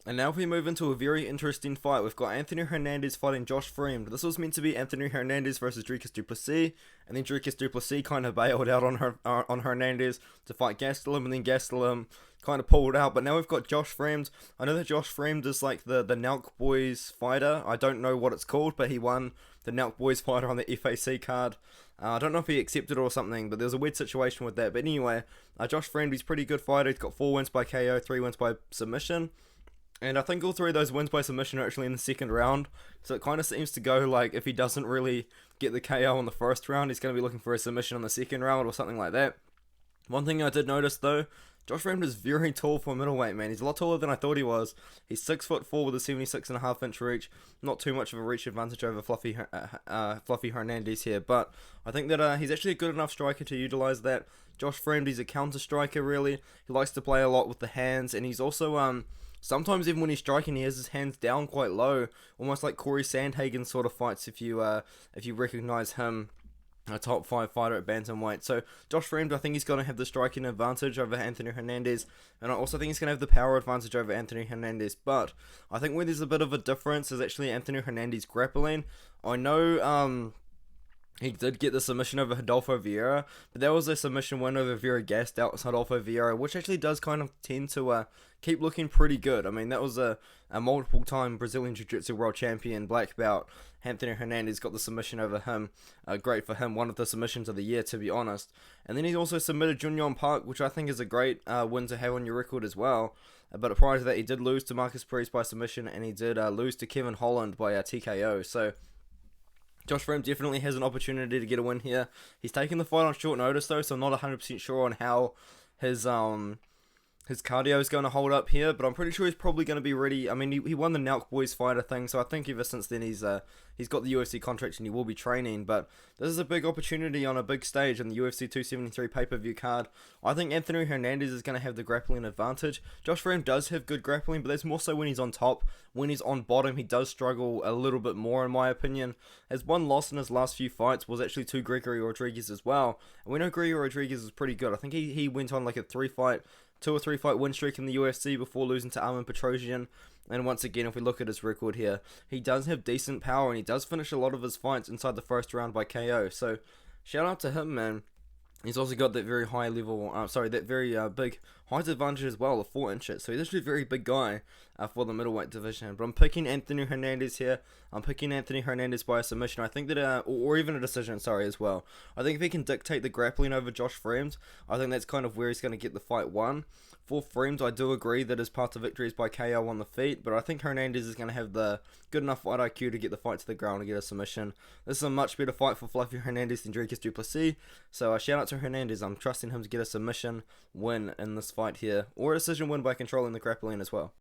And now if we move into a very interesting fight, we've got Anthony Hernandez fighting Josh Fremd. This was meant to be Anthony Hernandez versus Dricus du Plessis, and then Dricus du Plessis kind of bailed out on Hernandez to fight Gastelum, and then Gastelum kind of pulled out. But now we've got Josh Fremd. I know that Josh Fremd is like the Nelk Boys fighter. I don't know what it's called, but he won the Nelk Boys fighter on the FAC card. I don't know if he accepted or something, but there's a weird situation with that. But anyway, Josh Fremd, he's a pretty good fighter. He's got 4 wins by KO, 3 wins by submission. And I think all 3 of those wins by submission are actually in the second round. So it kind of seems to go like if he doesn't really get the KO in the first round, he's going to be looking for a submission in the second round or something like that. One thing I did notice though, Josh Fremd is very tall for a middleweight, man. He's a lot taller than I thought he was. He's 6'4" with a 76.5-inch reach. Not too much of a reach advantage over Fluffy Hernandez here, but I think that he's actually a good enough striker to utilize that. Josh Fremd, he's a counter striker really. He likes to play a lot with the hands, and he's also sometimes even when he's striking, he has his hands down quite low, almost like Corey Sandhagen sort of fights if you recognize him. A top 5 fighter at bantamweight. So Josh Fremd, I think he's going to have the striking advantage over Anthony Hernandez, and I also think he's going to have the power advantage over Anthony Hernandez. But I think where there's a bit of a difference is actually Anthony Hernandez grappling. I know he did get the submission over Rodolfo Vieira, but that was a submission win over Vera Gassed out Rodolfo Vieira, which actually does kind of tend to keep looking pretty good. I mean, that was a multiple-time Brazilian Jiu-Jitsu world champion black belt. Anthony Hernandez got the submission over him. Great for him, one of the submissions of the year, to be honest. And then he also submitted Junyon Park, which I think is a great win to have on your record as well. But prior to that, he did lose to Marcus Perez by submission, and he did lose to Kevin Holland by TKO. So Josh Fremd definitely has an opportunity to get a win here. He's taking the fight on short notice though, so I'm not 100% sure on how his cardio is going to hold up here, but I'm pretty sure he's probably going to be ready. I mean, he won the Nelk Boys fighter thing, so I think ever since then he's got the UFC contract and he will be training. But this is a big opportunity on a big stage in the UFC 273 pay-per-view card. I think Anthony Hernandez is going to have the grappling advantage. Josh Fremd does have good grappling, but that's more so when he's on top. When he's on bottom, he does struggle a little bit more, in my opinion. His one loss in his last few fights was actually to Gregory Rodriguez as well. And we know Gregory Rodriguez is pretty good. I think he went on like a 2 or 3 fight win streak in the UFC before losing to Armin Petrosian. And once again, if we look at his record here, he does have decent power and he does finish a lot of his fights inside the first round by KO. So shout out to him, man. He's also got that very high level, that very big height advantage as well of 4 inches. So he's actually a very big guy for the middleweight division. But I'm picking Anthony Hernandez here. I'm picking Anthony Hernandez by a submission. I think that, or even a decision, as well. I think if he can dictate the grappling over Josh Fremd, I think that's kind of where he's going to get the fight won. For Fremd, I do agree that his path to victory is by KO on the feet, but I think Hernandez is going to have the good enough fight IQ to get the fight to the ground and get a submission. This is a much better fight for Fluffy Hernandez than Dricus du Plessis, so shout out to Hernandez. I'm trusting him to get a submission win in this fight here, or a decision win by controlling the grappling as well.